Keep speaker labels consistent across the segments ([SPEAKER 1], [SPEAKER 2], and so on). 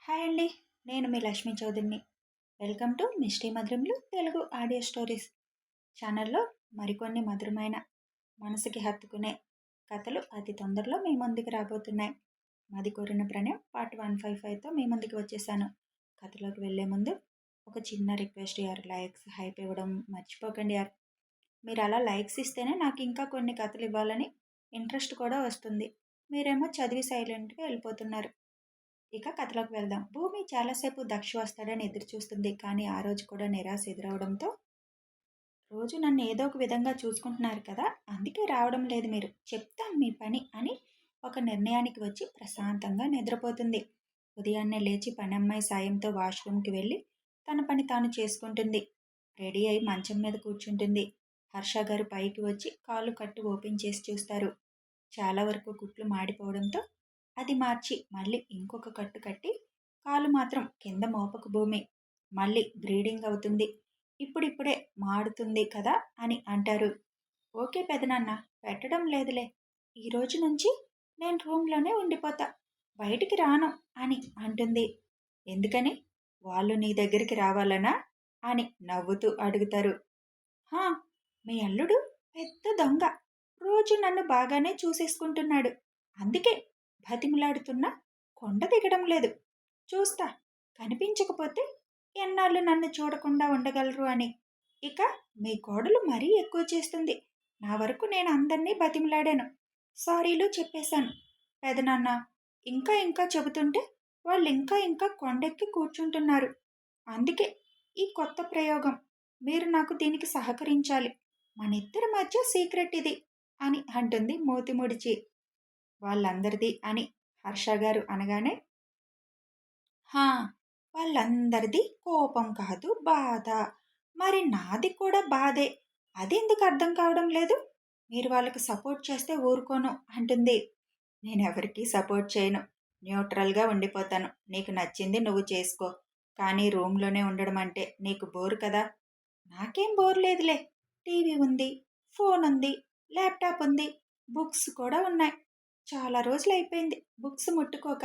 [SPEAKER 1] Hi అండి. నేను మీ లక్ష్మీ చౌదరిని. వెల్కమ్ టు మిస్టీ మధురములు తెలుగు ఆడియో స్టోరీస్ ఛానల్లో మరికొన్ని మధురమైన మనసుకి హత్తుకునే కథలు అతి తొందరలో మీ ముందుకు రాబోతున్నాయి. మాది కోరిన ప్రణయం పార్ట్ 155తో మీ ముందుకు వచ్చేసాను. కథలోకి వెళ్ళే ముందు ఒక చిన్న రిక్వెస్ట్ యార్, లైక్స్ హైప్ ఇవ్వడం మర్చిపోకండి యార్. మీరు అలా లైక్స్ ఇస్తేనే నాకు ఇంకా కొన్ని కథలు ఇవ్వాలని ఇంట్రెస్ట్ కూడా వస్తుంది. మీరేమో చదివి సైలెంట్గా వెళ్ళిపోతున్నారు. ఇక కథలోకి వెళ్దాం. భూమి చాలాసేపు దక్ష వస్తాడని ఎదురు చూస్తుంది. కానీ ఆ రోజు కూడా నిరాశ ఎదురవడంతో, రోజు నన్ను ఏదో ఒక విధంగా చూసుకుంటున్నారు కదా, అందుకే రావడం లేదు, మీరు చెప్తాను మీ పని అని ఒక నిర్ణయానికి వచ్చి ప్రశాంతంగా నిద్రపోతుంది. ఉదయాన్నే లేచి పని అమ్మాయి సాయంతో వాష్రూమ్కి వెళ్ళి తన పని తాను చేసుకుంటుంది. రెడీ అయి మంచం మీద కూర్చుంటుంది. హర్ష గారు పైకి వచ్చి కాలు కట్టు ఓపెన్ చేసి చూస్తారు. చాలా వరకు కుట్లు మాడిపోవడంతో అది మార్చి మళ్ళీ ఇంకొక కట్టు కట్టి, కాలు మాత్రం కింద మోపకు భూమి, మళ్ళీ బ్లీడింగ్ అవుతుంది, ఇప్పుడిప్పుడే మాడుతుంది కదా అని అంటారు. ఓకే పెదనాన్న, పెట్టడం లేదులే, ఈరోజు నుంచి నేను రూమ్లోనే ఉండిపోతా, బయటికి రాను అని అంటుంది. ఎందుకని? వాళ్ళు నీ దగ్గరికి రావాలనా అని నవ్వుతూ అడుగుతారు. హా, మీ అల్లుడు పెద్ద దొంగ, రోజు నన్ను బాగానే చూసేసుకుంటున్నాడు, అందుకే బతిమలాడుతున్నా కొండ దిగడం లేదు. చూస్తా, కనిపించకపోతే ఎన్నాళ్ళు నన్ను చూడకుండా ఉండగలరు అని. ఇక మీ కోడలు మరీ ఎక్కువ చేస్తుంది. నా వరకు నేను అందరినీ బతిమలాడాను, సారీలు చెప్పేశాను. పెదనాన్న ఇంకా ఇంకా చెబుతుంటే వాళ్ళు ఇంకా ఇంకా కొండెక్కి కూర్చుంటున్నారు. అందుకే ఈ కొత్త ప్రయోగం. మీరు నాకు దీనికి సహకరించాలి. మన ఇద్దరి మధ్య సీక్రెట్ ఇది అని అంటుంది మూతి ముడిచి. వాళ్ళందరిది అని హర్ష గారు అనగానే, హా, వాళ్ళందరిది కోపం కాదు, బాధ. మరి నాది కూడా బాధే, అదెందుకు అర్థం కావడం లేదు? మీరు వాళ్ళకి సపోర్ట్ చేస్తే ఊరుకోను అంటుంది. నేనెవరికి సపోర్ట్ చేయను, న్యూట్రల్గా ఉండిపోతాను. నీకు నచ్చింది నువ్వు చేసుకో, కానీ రూమ్లోనే ఉండడం అంటే నీకు బోరు కదా. నాకేం బోర్ లేదులే, టీవీ ఉంది, ఫోన్ ఉంది, ల్యాప్టాప్ ఉంది, బుక్స్ కూడా ఉన్నాయి. చాలా రోజులు అయిపోయింది బుక్స్ ముట్టుకోక,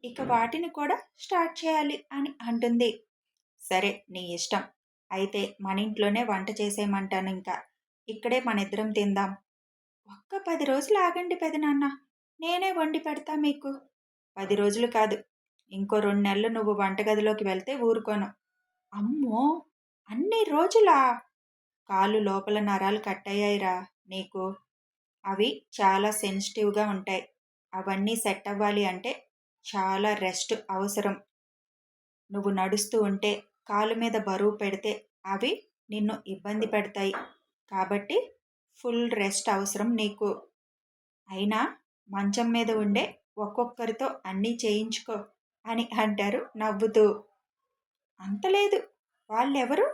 [SPEAKER 1] ఇక వాటిని కూడా స్టార్ట్ చేయాలి అని అంటుంది. సరే నీ ఇష్టం, అయితే మన ఇంట్లోనే వంట చేసేయమంటాను. ఇంకా ఇక్కడే మన ఇద్దరం తిందాం. ఒక్క 10 రోజులు ఆగండి పెదనాన్న, నేనే వండి పెడతా మీకు. 10 రోజులు కాదు, ఇంకో 2 నెలలు నువ్వు వంటగదిలోకి వెళ్తే ఊరుకోను. అమ్మో, అన్ని రోజులా? కాలు లోపల నరాలు కట్టయ్యాయిరా నీకు, అవి చాలా సెన్సిటివ్గా ఉంటాయి. అవన్నీ సెట్ అవ్వాలి అంటే చాలా రెస్ట్ అవసరం. నువ్వు నడుస్తూ ఉంటే కాలు మీద బరువు పెడితే అవి నిన్ను ఇబ్బంది పెడతాయి. కాబట్టి ఫుల్ రెస్ట్ అవసరం నీకు. అయినా మంచం మీద ఉండే ఒక్కొక్కరితో అన్నీ చేయించుకో అని అంటారు నవ్వుతూ. అంతలేదు, వాళ్ళెవరు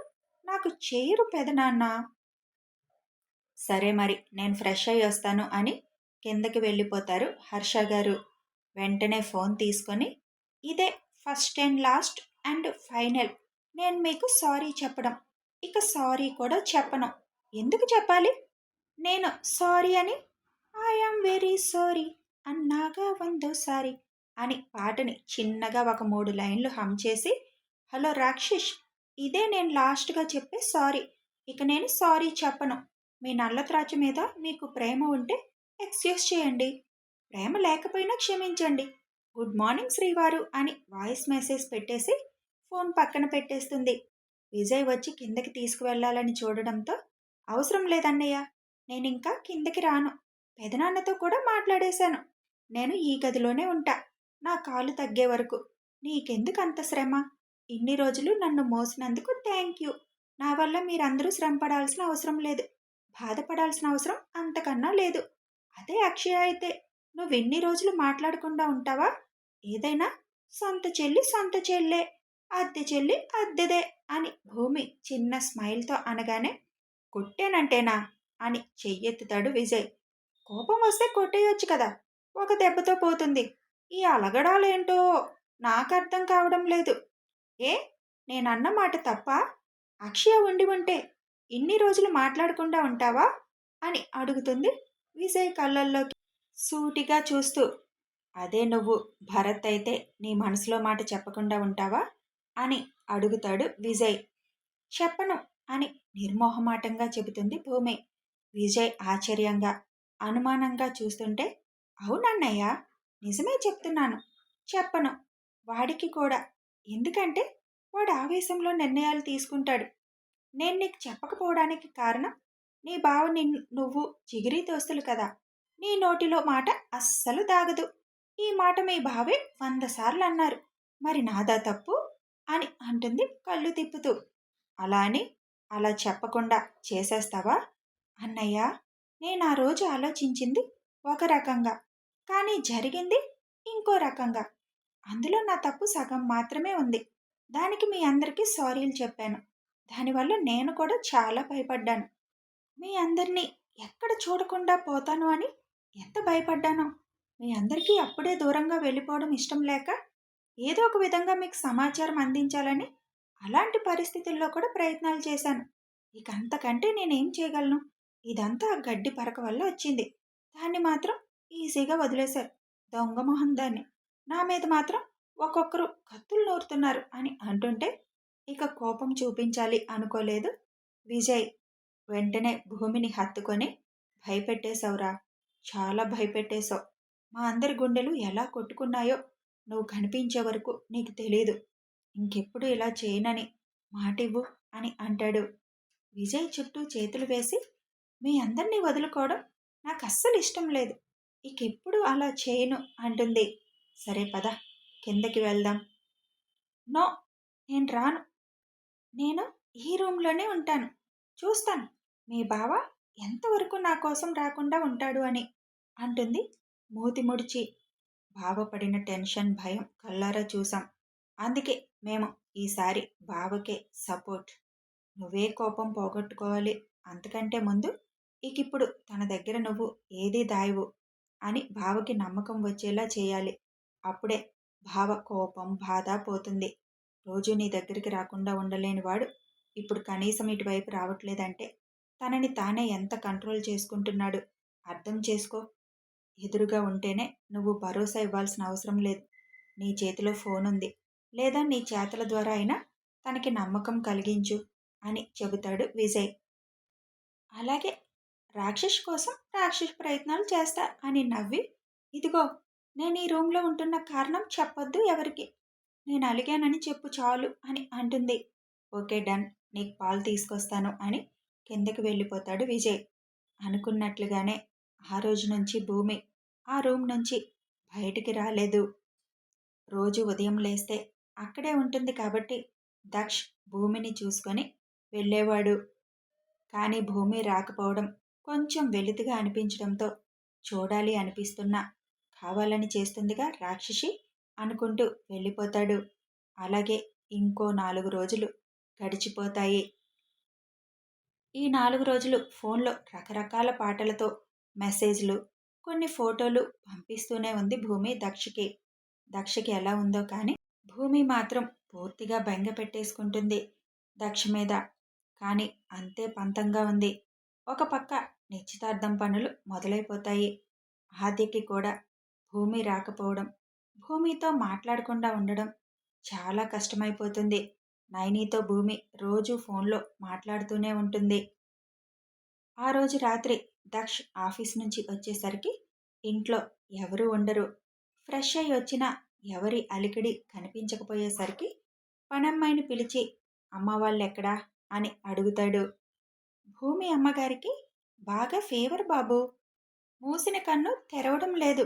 [SPEAKER 1] నాకు చేయరు పెదనాన్న. సరే మరి నేను ఫ్రెష్ అయ్యి వస్తాను అని కిందకి వెళ్ళిపోతారు హర్ష గారు. వెంటనే ఫోన్ తీసుకొని, ఇదే first and last and final, నేను మీకు సారీ చెప్పడం. ఇక సారీ కూడా చెప్పను. ఎందుకు చెప్పాలి? నేను సారీ అని ఐఆమ్ వెరీ సారీ అన్నాగా వందోసారి అని పాటని చిన్నగా ఒక 3 లైన్లు హమ్ చేసి, హలో రాక్షిష్, ఇదే నేను లాస్ట్గా చెప్పే సారీ. ఇక నేను సారీ చెప్పను. మీ నల్ల త్రాచు మీద మీకు ప్రేమ ఉంటే ఎక్స్క్యూజ్ చేయండి, ప్రేమ లేకపోయినా క్షమించండి. గుడ్ మార్నింగ్ శ్రీవారు అని వాయిస్ మెసేజ్ పెట్టేసి ఫోన్ పక్కన పెట్టేస్తుంది. విజయ్ వచ్చి కిందకి తీసుకువెళ్ళాలని చూడడంతో, అవసరం లేదన్నయ్య, నేనింకా కిందకి రాను. పెదనాన్నతో కూడా మాట్లాడేశాను. నేను ఈ గదిలోనే ఉంటా, నా కాలు తగ్గే వరకు. నీకెందుకు అంత శ్రమ? ఇన్ని రోజులు నన్ను మోసినందుకు థ్యాంక్ యూ. నా వల్ల మీరందరూ శ్రమ పడాల్సిన అవసరం లేదు, బాధపడాల్సిన అవసరం అంతకన్నా లేదు. అదే అక్షయ అయితే నువ్వెన్ని రోజులు మాట్లాడకుండా ఉంటావా? ఏదైనా సొంత చెల్లి సొంత చెల్లే, అద్దె చెల్లి అద్దెదే అని భూమి చిన్న స్మైల్తో అనగానే, కొట్టేనంటేనా అని చెయ్యెత్తుతాడు విజయ్. కోపం వస్తే కొట్టేయొచ్చు కదా, ఒక దెబ్బతో పోతుంది. ఈ అలగడాలేంటో నాకు అర్థం కావడం లేదు. ఏ, నేనన్న మాట తప్ప? అక్షయ ఉండి ఉంటే ఇన్ని రోజులు మాట్లాడకుండా ఉంటావా అని అడుగుతుంది విజయ్ కళ్ళల్లోకి సూటిగా చూస్తూ. అదే నువ్వు భరత్ అయితే నీ మనసులో మాట చెప్పకుండా ఉంటావా అని అడుగుతాడు విజయ్. చెప్పను అని నిర్మోహమాటంగా చెబుతుంది భూమి. విజయ్ ఆశ్చర్యంగా అనుమానంగా చూస్తుంటే, అవునన్నయ్య, నిజమే చెప్తున్నాను, చెప్పను. వాడికి కూడా. ఎందుకంటే వాడు ఆవేశంలో నిర్ణయాలు తీసుకుంటాడు. నేను నీకు చెప్పకపోవడానికి కారణం, నీ బావ నువ్వు జిగిరి దోస్తులు కదా. నీ నోటిలో మాట అస్సలు దాగదు. ఈ మాట మీ బావే 100 సార్లు అన్నారు. మరి నాదా తప్పు అని అంటుంది కళ్ళు తిప్పుతూ. అలా అని అలా చెప్పకుండా చేసేస్తావా అన్నయ్య? నేను ఆ రోజు ఆలోచించింది ఒక రకంగా, కానీ జరిగింది ఇంకో రకంగా. అందులో నా తప్పు సగం మాత్రమే ఉంది. దానికి మీ అందరికీ సారీలు చెప్పాను. దానివల్ల నేను కూడా చాలా భయపడ్డాను. మీ అందరినీ ఎక్కడ చూడకుండా పోతాను అని ఎంత భయపడ్డానో. మీ అందరికీ అప్పుడే దూరంగా వెళ్ళిపోవడం ఇష్టం లేక ఏదో ఒక విధంగా మీకు సమాచారం అందించాలని అలాంటి పరిస్థితుల్లో కూడా ప్రయత్నాలు చేశాను. ఇక అంతకంటే నేనేం చేయగలను? ఇదంతా ఆ గడ్డి పరక వల్ల వచ్చింది. దాన్ని మాత్రం ఈజీగా వదిలేశారు. దొంగ మొహం దాన్ని. నా మీద మాత్రం ఒక్కొక్కరు కత్తులు నూరుతున్నారు అని అంటుంటే ఇక కోపం చూపించాలి అనుకోలేదు విజయ్. వెంటనే భూమిని హత్తుకొని, భయపెట్టేశావురా, చాలా భయపెట్టేశావు. మా అందరి గుండెలు ఎలా కొట్టుకున్నాయో నువ్వు కనిపించే వరకు నీకు తెలీదు. ఇంకెప్పుడు ఇలా చేయనని మాటివ్వు అని అంటాడు. విజయ్ చుట్టూ చేతులు వేసి, మీ అందరినీ వదులుకోవడం నాకు అస్సలు ఇష్టం లేదు. ఇకెప్పుడు అలా చేయను అంటుంది. సరే పద, కిందకి వెళ్దాం. నో, నేను రాను. నేను ఈ రూమ్లోనే ఉంటాను. చూస్తాను మీ బావ ఎంతవరకు నా కోసం రాకుండా ఉంటాడు అని అంటుంది మూతి ముడిచి. బావపడిన టెన్షన్, భయం కళ్ళారా చూసాం. అందుకే మేము ఈసారి బావకే సపోర్ట్. నువ్వే కోపం పోగొట్టుకోవాలి. అంతకంటే ముందు ఇకిప్పుడు తన దగ్గర నువ్వు ఏది దాయవు అని బావకి నమ్మకం వచ్చేలా చేయాలి. అప్పుడే బావ కోపం, బాధ పోతుంది. రోజు నీ దగ్గరికి రాకుండా ఉండలేనివాడు ఇప్పుడు కనీసం ఇటువైపు రావట్లేదంటే తనని తానే ఎంత కంట్రోల్ చేసుకుంటున్నాడు అర్థం చేసుకో. ఎదురుగా ఉంటేనే నువ్వు భరోసా ఇవ్వాల్సిన అవసరం లేదు. నీ చేతిలో ఫోన్ ఉంది. లేదా నీ చేతల ద్వారా అయినా తనకి నమ్మకం కలిగించు అని చెబుతాడు విజయ్. అలాగే, రాక్షస్ కోసం రాక్షస్ ప్రయత్నాలు చేస్తా అని నవ్వి, ఇదిగో నేను ఈ రూమ్లో ఉంటున్న కారణం చెప్పొద్దు ఎవరికి. నేను అలిగానని చెప్పు చాలు అని అంటుంది. ఓకే డన్, నీకు పాలు తీసుకొస్తాను అని కిందకి వెళ్ళిపోతాడు విజయ్. అనుకున్నట్లుగానే ఆ రోజు నుంచి భూమి ఆ రూమ్ నుంచి బయటికి రాలేదు. రోజు ఉదయం లేస్తే అక్కడే ఉంటుంది కాబట్టి దక్ష్ భూమిని చూసుకొని వెళ్ళేవాడు. కానీ భూమి రాకపోవడం కొంచెం వెలితిగా అనిపించడంతో చూడాలి అనిపిస్తున్నా కావాలని చేస్తుందిగా రాక్షసి అనుకుంటూ వెళ్ళిపోతాడు. అలాగే ఇంకో 4 రోజులు గడిచిపోతాయి. ఈ 4 రోజులు ఫోన్లో రకరకాల పాటలతో మెసేజ్లు, కొన్ని ఫోటోలు పంపిస్తూనే ఉంది భూమి దక్షకి. దక్షకి ఎలా ఉందో కానీ భూమి మాత్రం పూర్తిగా బెంగ పెట్టేసుకుంటుంది దక్ష మీద. కానీ అంతే పంతంగా ఉంది. ఒక పక్క నిశ్చితార్థం పనులు మొదలైపోతాయి. ఆద్యకి కూడా భూమి రాకపోవడం, భూమితో మాట్లాడకుండా ఉండడం చాలా కష్టమైపోతుంది. నైనీతో భూమి రోజు ఫోన్లో మాట్లాడుతూనే ఉంటుంది. ఆ రోజు రాత్రి దక్ష్ ఆఫీస్ నుంచి వచ్చేసరికి ఇంట్లో ఎవరూ ఉండరు. ఫ్రెష్ అయి వచ్చిన ఎవరి అలికిడి కనిపించకపోయేసరికి పనమ్మాయిని పిలిచి అమ్మ వాళ్ళెక్కడా అని అడుగుతాడు. భూమి అమ్మగారికి బాగా ఫీవర్ బాబు, మూసిన కన్ను తెరవడం లేదు,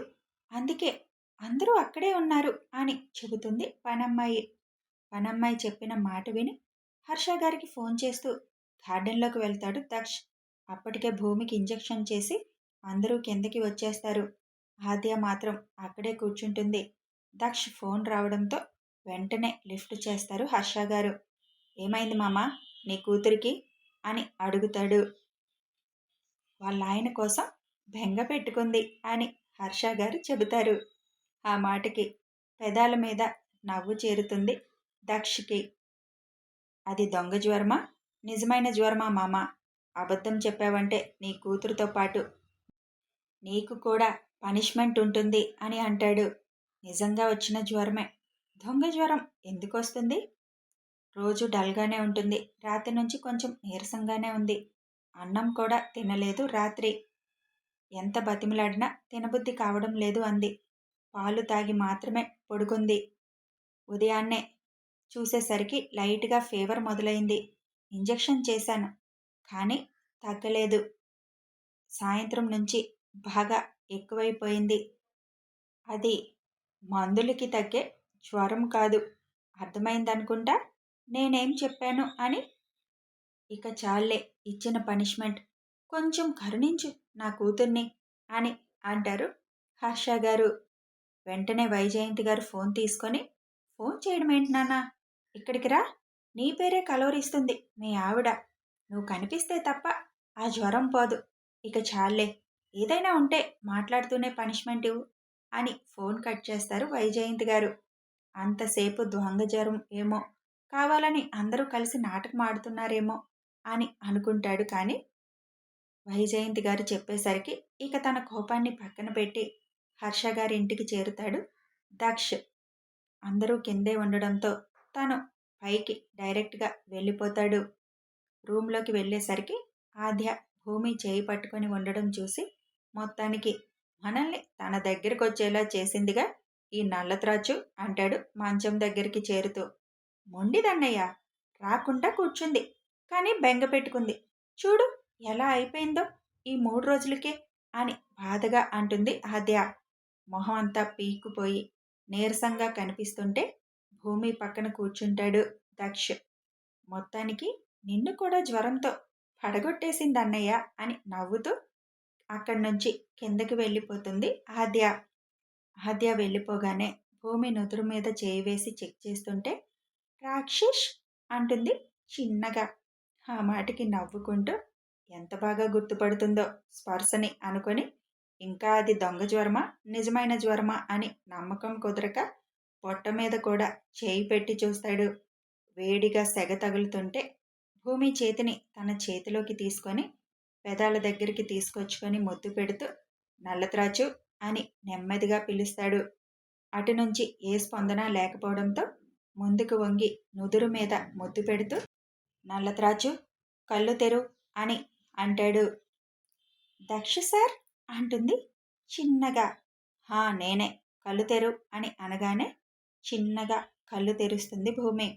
[SPEAKER 1] అందుకే అందరూ అక్కడే ఉన్నారు అని చెబుతుంది పనమ్మాయి. పనమ్మాయి చెప్పిన మాట విని హర్ష గారికి ఫోన్ చేస్తూ గార్డెన్లోకి వెళ్తాడు దక్ష్. అప్పటికే భూమికి ఇంజెక్షన్ చేసి అందరూ కిందకి వచ్చేస్తారు. ఆద్య మాత్రం అక్కడే కూర్చుంటుంది. దక్ష్ ఫోన్ రావడంతో వెంటనే లిఫ్ట్ చేస్తారు హర్ష గారు. ఏమైంది మామ నీ కూతురికి అని అడుగుతాడు. వాళ్ళ ఆయన కోసం బెంగ పెట్టుకుంది అని హర్ష గారు చెబుతారు. ఆ మాటకి పెదాల మీద నవ్వు చేరుతుంది దక్షకి. అది దొంగ జ్వరమా, నిజమైన జ్వరమా మామ? అబద్ధం చెప్పావంటే నీ కూతురుతో పాటు నీకు కూడా పనిష్మెంట్ ఉంటుంది అని అంటాడు. నిజంగా వచ్చిన జ్వరమే. దొంగ జ్వరం ఎందుకొస్తుంది? రోజు డల్గానే ఉంటుంది. రాత్రి నుంచి కొంచెం నీరసంగానే ఉంది. అన్నం కూడా తినలేదు రాత్రి. ఎంత బతిమిలాడినా తినబుద్ధి కావడం లేదు అంది. పాలు తాగి మాత్రమే పడుకుంది. ఉదయాన్నే చూసేసరికి లైట్గా ఫీవర్ మొదలైంది. ఇంజెక్షన్ చేశాను, కానీ తగ్గలేదు. సాయంత్రం నుంచి బాగా ఎక్కువైపోయింది. అది మందులకి తగ్గే జ్వరం కాదు. అర్థమైందనుకుంటా నేనేం చెప్పాను అని. ఇక చాలే ఇచ్చిన పనిష్మెంట్. కొంచెం కరుణించు నా కూతుర్ని అని అంటారు హర్ష గారు. వెంటనే వైజయంతి గారు ఫోన్ తీసుకొని, ఫోన్ చేయడం ఏంటి నాన్నా, ఇక్కడికి రా, నీ పేరే కలవరిస్తుంది మీ ఆవిడ. నువ్వు కనిపిస్తే తప్ప ఆ జ్వరం పోదు. ఇక చాలే, ఏదైనా ఉంటే మాట్లాడుతూనే పనిష్మెంట్ ఇవ్వు అని ఫోన్ కట్ చేస్తారు వైజయంతి గారు. అంతసేపు దొంగ జ్వరం ఏమో, కావాలని అందరూ కలిసి నాటకం ఆడుతున్నారేమో అని అనుకుంటాడు. కానీ వైజయంతి గారు చెప్పేసరికి ఇక తన కోపాన్ని పక్కన పెట్టి హర్ష గారి ఇంటికి చేరుతాడు దక్ష్. అందరూ కిందే ఉండడంతో తను పైకి డైరెక్ట్గా వెళ్ళిపోతాడు. రూమ్లోకి వెళ్ళేసరికి ఆద్య భూమి చేయి పట్టుకొని ఉండడం చూసి, మొత్తానికి మనల్ని తన దగ్గరకు వచ్చేలా చేసిందిగా ఈ నల్లత్రాచు అంటాడు మంచం దగ్గరికి చేరుతూ. మొండిదన్నయ్య, రాకుండా కూర్చుంది, కానీ బెంగ పెట్టుకుంది. చూడు ఎలా అయిపోయిందో ఈ 3 రోజులకే అని బాధగా అంటుంది ఆద్య. మొహం అంతా పీక్కుపోయి నీరసంగా కనిపిస్తుంటే భూమి పక్కన కూర్చుంటాడు దక్ష్. మొత్తానికి నిన్ను కూడా జ్వరంతో పడగొట్టేసింది అన్నయ్య అని నవ్వుతూ అక్కడి నుంచి కిందకి వెళ్ళిపోతుంది ఆద్య. ఆద్య వెళ్ళిపోగానే భూమి నుదురు మీద చేయి వేసి చెక్ చేస్తుంటే రాక్షస్ అంటుంది చిన్నగా. ఆ మాటకి నవ్వుకుంటూ ఎంత బాగా గుర్తుపడుతుందో స్పర్శని అనుకొని, ఇంకా అది దొంగ జ్వరమా నిజమైన జ్వరమా అని నమ్మకం కుదరక పొట్ట మీద కూడా చేయి పెట్టి చూస్తాడు. వేడిగా సెగ తగులుతుంటే భూమి చేతిని తన చేతిలోకి తీసుకొని పెదాల దగ్గరికి తీసుకొచ్చుకొని ముద్దు పెడుతూ నల్లత్రాచు అని నెమ్మదిగా పిలుస్తాడు. అటు నుంచి ఏ స్పందన లేకపోవడంతో ముందుకు వంగి నుదురు మీద ముద్దు పెడుతూ నల్లత్రాచు కళ్ళు తెరు అని అంటాడు. దక్ష సార్ అంటుంది చిన్నగా. నేనే, కళ్ళు తెరు అని అనగానే చిన్నగా కళ్ళు తెరుస్తుంది భూమి.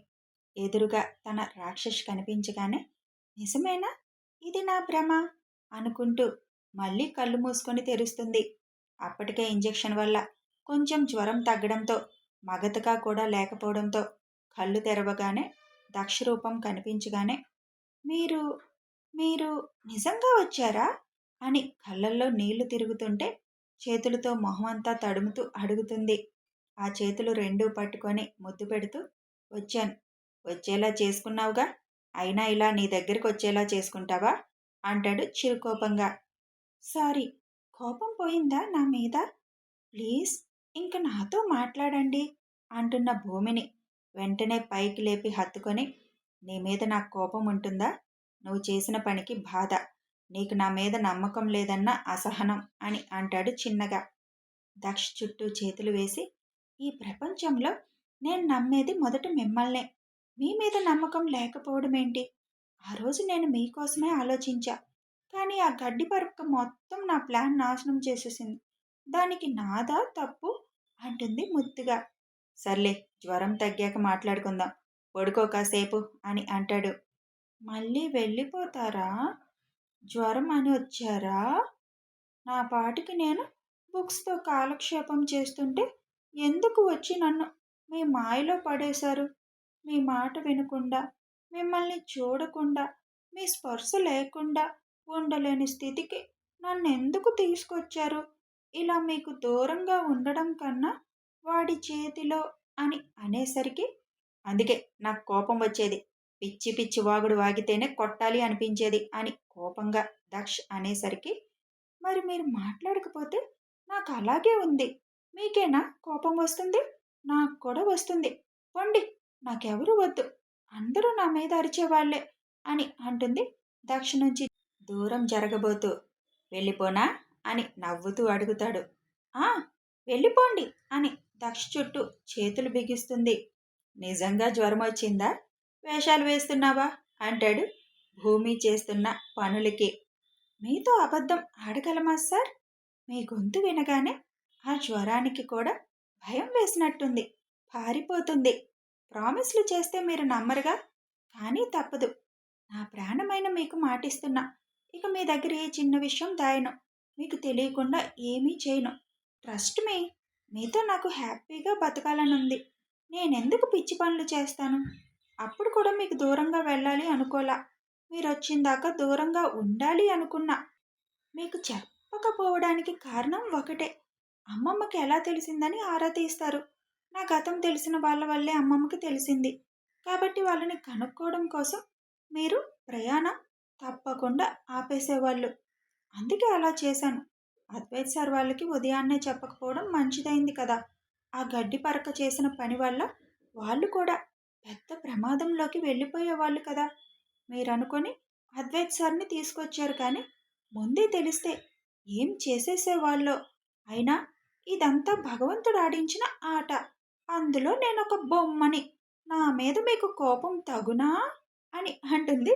[SPEAKER 1] ఎదురుగా తన రాక్షస్ కనిపించగానే నిజమేనా, ఇది నా భ్రమ అనుకుంటూ మళ్ళీ కళ్ళు మూసుకొని తెరుస్తుంది. అప్పటికే ఇంజెక్షన్ వల్ల కొంచెం జ్వరం తగ్గడంతో మగతగా కూడా లేకపోవడంతో కళ్ళు తెరవగానే దక్ష రూపం కనిపించగానే మీరు మీరు నిజంగా వచ్చారా అని కళ్ళల్లో నీళ్లు తిరుగుతుంటే చేతులతో మొహం అంతా తడుముతూ అడుగుతుంది. ఆ చేతులు రెండూ పట్టుకొని ముద్దు పెడుతూ వచ్చాను, వచ్చేలా చేసుకున్నావుగా, అయినా ఇలా నీ దగ్గరికి వచ్చేలా చేసుకుంటావా అంటాడు చిరుకోపంగా. సారీ, కోపం పోయిందా నా మీద? ప్లీజ్ ఇంక నాతో మాట్లాడండి అంటున్న భూమిని వెంటనే పైకి లేపి హత్తుకొని, నీ మీద నాకు కోపం ఉంటుందా? నువ్వు చేసిన పనికి బాధ, నీకు నా మీద నమ్మకం లేదన్న అసహనం అని అంటాడు చిన్నగా. దక్ష్ చుట్టూ చేతులు వేసి, ఈ ప్రపంచంలో నేను నమ్మేది మొదట మిమ్మల్నే, మీ మీద నమ్మకం లేకపోవడం ఏంటి? ఆ రోజు నేను మీకోసమే ఆలోచించా, కానీ ఆ గడ్డి పరక మొత్తం నా ప్లాన్ నాశనం చేసేసింది. దానికి నాదా తప్పు అంటుంది ముద్దుగా. సర్లే, జ్వరం తగ్గాక మాట్లాడుకుందాం, పడుకో కాసేపు అని అంటాడు. మళ్ళీ వెళ్ళిపోతారా? జ్వరం అని వచ్చారా? నా పాటికి నేను బుక్స్తో కాలక్షేపం చేస్తుంటే ఎందుకు వచ్చి నన్ను మీ మాయలో పడేశారు? మీ మాట వినకుండా, మిమ్మల్ని చూడకుండా, మీ స్పర్శ లేకుండా ఉండలేని స్థితికి నన్ను ఎందుకు తీసుకొచ్చారు? ఇలా మీకు దూరంగా ఉండడం కన్నా వాడి చేతిలో అని అనేసరికి, అందుకే నాకు కోపం వచ్చేది, పిచ్చి పిచ్చి వాగుడు వాగితేనే కొట్టాలి అనిపించేది అని కోపంగా దక్ష్ అనేసరికి, మరి మీరు మాట్లాడకపోతే నాకు అలాగే ఉంది, మీకేనా కోపం వస్తుంది? నాకు కూడా వస్తుంది, పొండి, నాకెవరు వద్దు, అందరూ నా మీద అరిచేవాళ్లే అని అంటుంది దక్ష నుంచి దూరం జరగబోతూ. వెళ్ళిపోనా అని నవ్వుతూ అడుగుతాడు. ఆ, వెళ్ళిపోండి అని దక్ష చుట్టూ చేతులు బిగిస్తుంది. నిజంగా జ్వరం వచ్చిందా? వేషాలు వేస్తున్నావా అంటాడు భూమి చేస్తున్న పనులకి. మీతో అబద్ధం ఆడగలమా సార్? మీ గొంతు వినగానే ఆ జ్వరానికి కూడా భయం వేసినట్టుంది. పారిపోతుంది. ప్రామిస్లు చేస్తే మీరు నమ్మరుగా, కానీ తప్పదు. నా ప్రాణమైన మీకు మాటిస్తున్నా. ఇక మీ దగ్గర ఏ చిన్న విషయం దాయను. మీకు తెలియకుండా ఏమీ చేయను. Trust me. మీతో నాకు హ్యాపీగా బతకాలనుంది. నేనెందుకు పిచ్చి పనులు చేస్తాను? అప్పుడు కూడా మీకు దూరంగా వెళ్ళాలి అనుకోలా. మీరొచ్చిందాకా దూరంగా ఉండాలి అనుకున్నా. మీకు చెప్పకపోవడానికి కారణం ఒకటే. అమ్మమ్మకి ఎలా తెలిసిందని ఆరా తీస్తారు. నా గతం తెలిసిన వాళ్ళ వల్లే అమ్మమ్మకి తెలిసింది. కాబట్టి వాళ్ళని కనుక్కోవడం కోసం మీరు ప్రయాణం తప్పకుండా ఆపేసేవాళ్ళు. అందుకే అలా చేశాను. అద్వైత్ సార్ వాళ్ళకి ఉదయాన్నే చెప్పకపోవడం మంచిదైంది కదా. ఆ గడ్డి పరక చేసిన పని వల్ల వాళ్ళు కూడా పెద్ద ప్రమాదంలోకి వెళ్ళిపోయేవాళ్ళు కదా. మీరనుకొని అద్వైత్ సార్ని తీసుకొచ్చారు, కానీ ముందే తెలిస్తే ఏం చేసేసేవాళ్ళో. అయినా ఇదంతా భగవంతుడు ఆడించిన ఆట. అందులో నేనొక బొమ్మని. నా మీద మీకు కోపం తగునా అని అంటుంది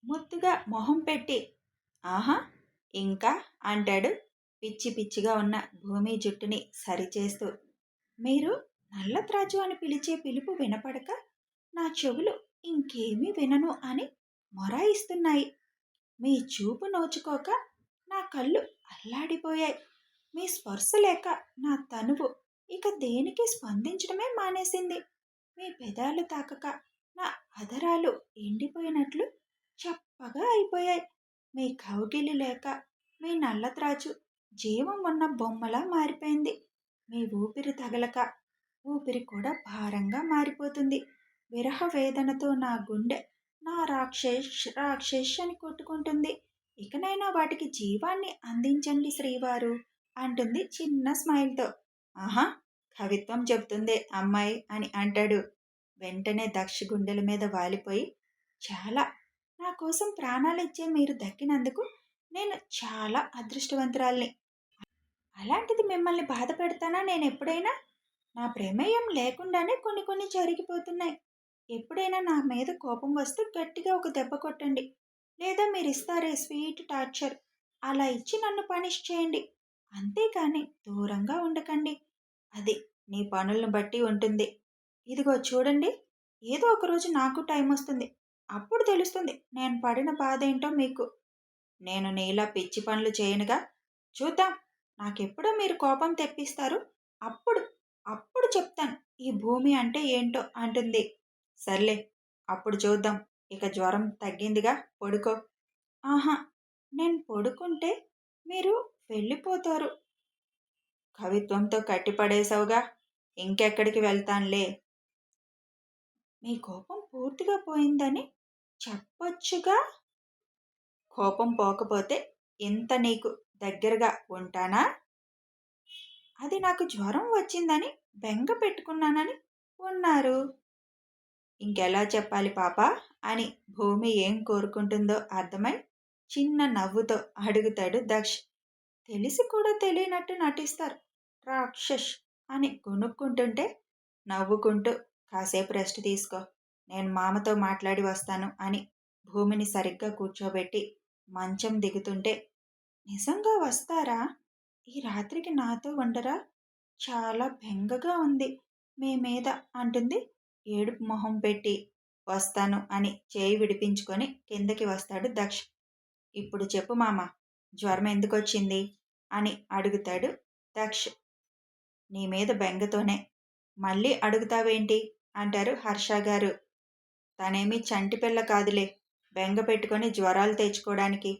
[SPEAKER 1] ముద్దుగా మొహం పెట్టి. ఆహా, ఇంకా అంటాడు పిచ్చి పిచ్చిగా ఉన్న భూమి జుట్టుని సరిచేస్తూ. మీరు నల్లత్రాజు అని పిలిచే పిలుపు వినపడక నా చెవులు ఇంకేమీ వినను అని మొరాయిస్తున్నాయి. మీ చూపు నోచుకోక నా కళ్ళు అల్లాడిపోయాయి. మీ స్పర్శ లేక నా తనువు ఇక దేనికి స్పందించడమే మానేసింది. మీ పెదాలు తాకక నా అధరాలు ఎండిపోయినట్లు చప్పగా అయిపోయాయి. మీ కౌగిలి లేక మీ నల్లత్రాజు జీవం ఉన్న బొమ్మలా మారిపోయింది. మీ ఊపిరి తగలక ఊపిరి కూడా భారంగా మారిపోతుంది. విరహ వేదనతో నా గుండె నా రాక్షేష్ అని కొట్టుకుంటుంది. ఇకనైనా వాటికి జీవాన్ని అందించండి శ్రీవారు అంటుంది చిన్న స్మైల్తో. ఆహా, కవిత్వం చెబుతుందే అమ్మాయి అని అంటాడు. వెంటనే దక్ష గుండెల మీద వాలిపోయి, చాలా, నా కోసం ప్రాణాలిచ్చే మీరు దక్కినందుకు నేను చాలా అదృష్టవంతురాల్ని. అలాంటిది మిమ్మల్ని బాధ పెడతానా నేను ఎప్పుడైనా? నా ప్రమేయం లేకుండానే కొన్ని కొన్ని జరిగిపోతున్నాయి. ఎప్పుడైనా నా మీద కోపం వస్తే గట్టిగా ఒక దెబ్బ కొట్టండి. లేదా మీరిస్తారే స్వీట్ టార్చర్, అలా ఇచ్చి నన్ను పనిష్ చేయండి. అంతేకాని దూరంగా ఉండకండి. అది నీ పనులను బట్టి ఉంటుంది. ఇదిగో చూడండి, ఏదో ఒకరోజు నాకు టైం వస్తుంది. అప్పుడు తెలుస్తుంది నేను పడిన బాధ ఏంటో మీకు. నేను నీలా పిచ్చి పనులు చేయనుగా. చూద్దాం, నాకెప్పుడో మీరు కోపం తెప్పిస్తారు. అప్పుడు అప్పుడు చెప్తాను ఈ భూమి అంటే ఏంటో అంటుంది. సర్లే, అప్పుడు చూద్దాం. ఇక జ్వరం తగ్గిందిగా, పడుకో. ఆహా, నేను పడుకుంటే మీరు వెళ్ళిపోతారు. కవిత్వంతో కట్టిపడేశావుగా, ఇంకెక్కడికి వెళ్తానులే. మీ కోపం పూర్తిగా పోయిందని చెప్పొచ్చుగా. కోపం పోకపోతే ఇంత నీకు దగ్గరగా ఉంటానా? అది నాకు జ్వరం వచ్చిందని బెంగ పెట్టుకున్నానని ఉన్నారు. ఇంకెలా చెప్పాలి పాపా అని భూమి ఏం కోరుకుంటుందో అర్థమై చిన్న నవ్వుతో అడుగుతాడు దక్ష్. తెలిసి కూడా తెలియనట్టు నటిస్తారు రాక్షస్ అని గొనుక్కుంటుంటే నవ్వుకుంటూ, కాసేపు రెస్ట్ తీసుకో, నేను మామతో మాట్లాడి వస్తాను అని భూమిని సరిగ్గా కూర్చోబెట్టి మంచం దిగుతుంటే, నిజంగా వస్తారా? ఈ రాత్రికి నాతో ఉండరా? చాలా బెంగగా ఉంది మీ మీద అంటుంది ఏడుపు మొహం పెట్టి. వస్తాను అని చేయి విడిపించుకొని కిందకి వస్తాడు దక్ష్. ఇప్పుడు చెప్పు మామ, జ్వరం ఎందుకొచ్చింది అని అడుగుతాడు దక్ష్. నీ మీద బెంగతోనే. మళ్ళీ అడుగుతావేంటి అంటారు హర్ష గారు. తనేమి చంటిపిల్ల కాదులే, బెంగ పెట్టుకొని జ్వరాలు తెచ్చుకోవడానికి.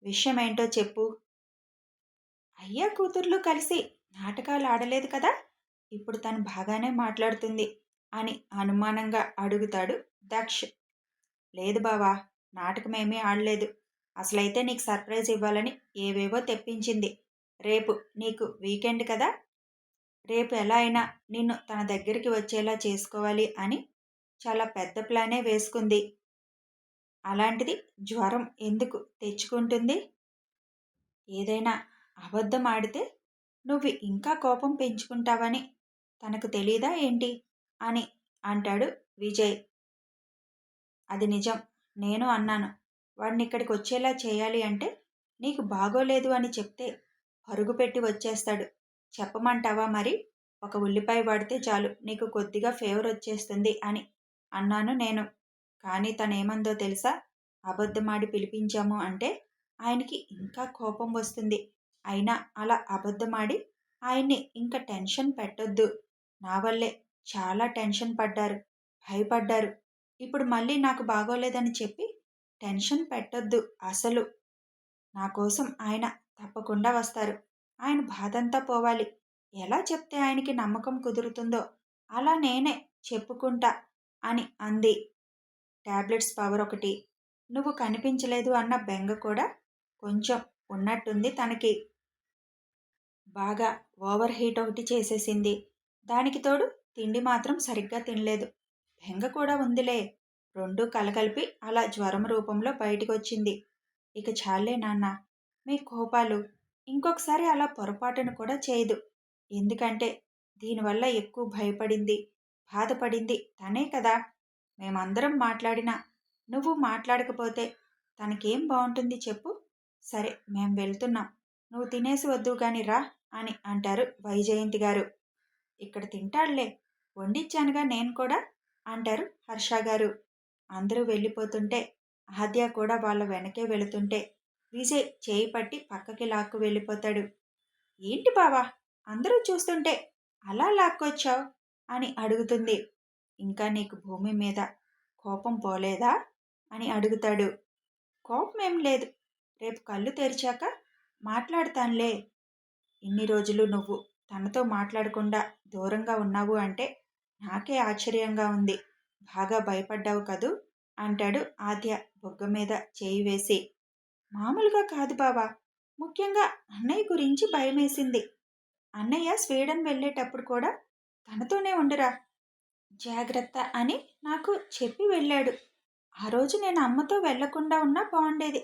[SPEAKER 1] విషయమేంటో చెప్పు. అయ్యా కూతుర్లు కలిసి నాటకాలు ఆడలేదు కదా, ఇప్పుడు తను బాగానే మాట్లాడుతుంది అని అనుమానంగా అడుగుతాడు దక్ష్. లేదు బావా, నాటకమేమీ ఆడలేదు. అసలైతే నీకు సర్ప్రైజ్ ఇవ్వాలని ఏవేవో తెప్పించింది. రేపు నీకు వీకెండ్ కదా, రేపు ఎలా అయినా నిన్ను తన దగ్గరికి వచ్చేలా చేసుకోవాలి అని చాలా పెద్ద ప్లానే వేసుకుంది. అలాంటిది జ్వరం ఎందుకు తెచ్చుకుంటుంది? ఏదైనా అబద్ధం ఆడితే నువ్వు ఇంకా కోపం పెంచుకుంటావని తనకు తెలీదా ఏంటి అని అంటాడు విజయ్. అది నిజం. నేను అన్నాను. వాడినిక్కడికి వచ్చేలా చేయాలి అంటే నీకు బాగోలేదు అని చెప్తే పరుగు పెట్టి వచ్చేస్తాడు. చెప్పమంటావా మరి? ఒక ఉల్లిపాయ వాడితే చాలు నీకు కొద్దిగా ఫేవర్ వచ్చేస్తుంది అని అన్నాను నేను. కానీ తనేమందో తెలుసా? అబద్ధమాడి పిలిపించాము అంటే ఆయనకి ఇంకా కోపం వస్తుంది. అయినా అలా అబద్ధమాడి ఆయన్ని ఇంకా టెన్షన్ పెట్టొద్దు. నా వల్లే చాలా టెన్షన్ పడ్డారు, భయపడ్డారు. ఇప్పుడు మళ్ళీ నాకు బాగోలేదని చెప్పి టెన్షన్ పెట్టొద్దు అసలు. నా కోసం ఆయన తప్పకుండా వస్తారు. ఆయన బాధంతా పోవాలి. ఎలా చెప్తే ఆయనకి నమ్మకం కుదురుతుందో అలా నేనే చెప్పుకుంటా అని అంది. టాబ్లెట్స్ పవర్ ఒకటి, నువ్వు కనిపించలేదు అన్న బెంగ కూడా కొంచెం ఉన్నట్టుంది తనకి. బాగా ఓవర్ హీట్ ఒకటి చేసేసింది. దానికి తోడు తిండి మాత్రం సరిగ్గా తినలేదు. బెంగ కూడా ఉందిలే. రెండూ కలగలిపి అలా జ్వరం రూపంలో బయటికొచ్చింది. ఇక చాలే నాన్న మీ కోపాలు. ఇంకొకసారి అలా పొరపాటును కూడా చేయదు. ఎందుకంటే దీనివల్ల ఎక్కువ భయపడింది, బాధపడింది తనే కదా. మేమందరం మాట్లాడినా నువ్వు మాట్లాడకపోతే తనకేం బాగుంటుంది చెప్పు? సరే మేం వెళ్తున్నాం. నువ్వు తినేసి వద్దు గాని రా అని అంటారు వైజయంతి గారు. ఇక్కడ తింటాడులే, వండిచ్చానుగా నేను కూడా అంటారు హర్ష గారు. అందరూ వెళ్ళిపోతుంటే ఆద్య కూడా వాళ్ళ వెనకే వెళుతుంటే విజయ్ చేయి పట్టి పక్కకి లాక్కు వెళ్ళిపోతాడు. ఏంటి బావా అందరూ చూస్తుంటే అలా లాక్కొచ్చావు అని అడుగుతుంది. ఇంకా నీకు భూమి మీద కోపం పోలేదా అని అడుగుతాడు. కోపం ఏం లేదు, రేపు కళ్ళు తెరిచాక మాట్లాడతానులే. ఇన్ని రోజులు నువ్వు తనతో మాట్లాడకుండా దూరంగా ఉన్నావు అంటే నాకే ఆశ్చర్యంగా ఉంది. బాగా భయపడ్డావు కదూ అంటాడు ఆద్య బొగ్గ మీద చేయి వేసి. మామూలుగా కాదు బావా, ముఖ్యంగా అన్నయ్య గురించి భయమేసింది. అన్నయ్య స్వీడన్ వెళ్ళేటప్పుడు కూడా తనతోనే ఉండురా, జాగ్రత్త అని నాకు చెప్పి వెళ్ళాడు. ఆ రోజు నేను అమ్మతో వెళ్లకుండా ఉన్నా బాగుండేది.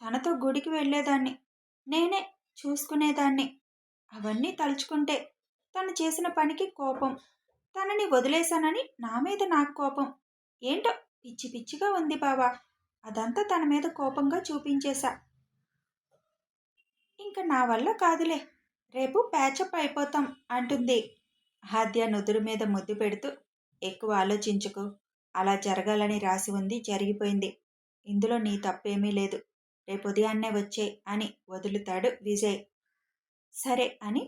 [SPEAKER 1] తనతో గుడికి వెళ్ళేదాన్ని, నేనే చూసుకునేదాన్ని. అవన్నీ తలుచుకుంటే తను చేసిన పనికి కోపం, తనని వదిలేశానని నా మీద నాకు కోపం. ఏంటో పిచ్చి పిచ్చిగా ఉంది బావా. అదంతా తన మీద కోపంగా చూపించేశా. ఇంక నా వల్ల కాదులే, రేపు ప్యాచప్ అయిపోతాం అంటుంది. ఆద్య నుదురు మీద ముద్దు పెడుతూ, ఎక్కువ ఆలోచించుకో, అలా జరగాలని రాసి ఉంది, జరిగిపోయింది. ఇందులో నీ తప్పేమీ లేదు. రేపు ఉదయాన్నే వచ్చే అని వదులుతాడు విజయ్. సరే అని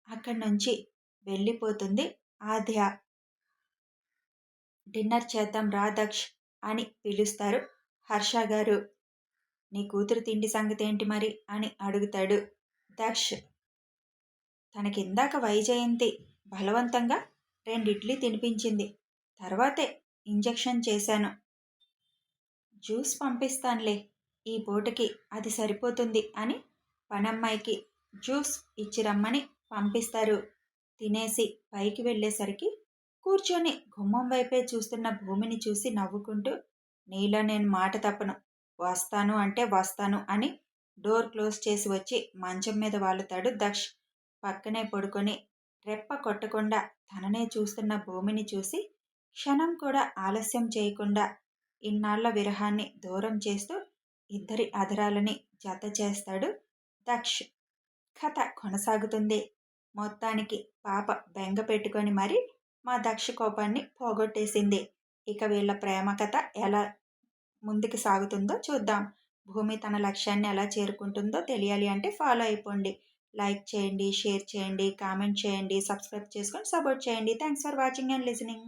[SPEAKER 1] అక్కడి నుంచి వెళ్ళిపోతుంది ఆద్య. డిన్నర్ చేద్దాం రా దక్ష్ అని పిలుస్తారు హర్ష గారు. నీ కూతురు తిండి సంగతి ఏంటి మరి అని అడుగుతాడు దక్ష్. తనకిందాక వైజయంతి బలవంతంగా 2 ఇడ్లీ తినిపించింది. తర్వాతే ఇంజెక్షన్ చేశాను. జ్యూస్ పంపిస్తానులే, ఈ పూటకి అది సరిపోతుంది అని పనమ్మాయికి జ్యూస్ ఇచ్చి రమ్మని పంపిస్తారు. తినేసి పైకి వెళ్ళేసరికి కూర్చొని గుమ్మం వైపే చూస్తున్న భూమిని చూసి నవ్వుకుంటూ, నీలా నేను మాట తప్పను, వస్తాను అంటే వస్తాను అని డోర్ క్లోజ్ చేసి వచ్చి మంచం మీద వాలుతాడు దక్ష్. పక్కనే పడుకొని రెప్ప కొట్టకుండా తననే చూస్తున్న భూమిని చూసి క్షణం కూడా ఆలస్యం చేయకుండా ఇన్నాళ్ల విరహాన్ని దూరం చేస్తూ ఇద్దరి అధరాలని జత చేస్తాడు దక్ష్. కథ కొనసాగుతుంది. మొత్తానికి పాప బెంగ పెట్టుకొని మరి మా దక్ష కోపాన్ని పోగొట్టేసింది. ఇక వీళ్ళ ప్రేమ కథ ఎలా ముందుకు సాగుతుందో చూద్దాం. భూమి తన లక్ష్యాన్ని ఎలా చేరుకుంటుందో తెలియాలి అంటే ఫాలో అయిపోండి. లైక్ చేయండి, షేర్ చేయండి, కామెంట్ చేయండి, సబ్స్క్రైబ్ చేసుకొని సపోర్ట్ చేయండి. Thanks for watching and listening.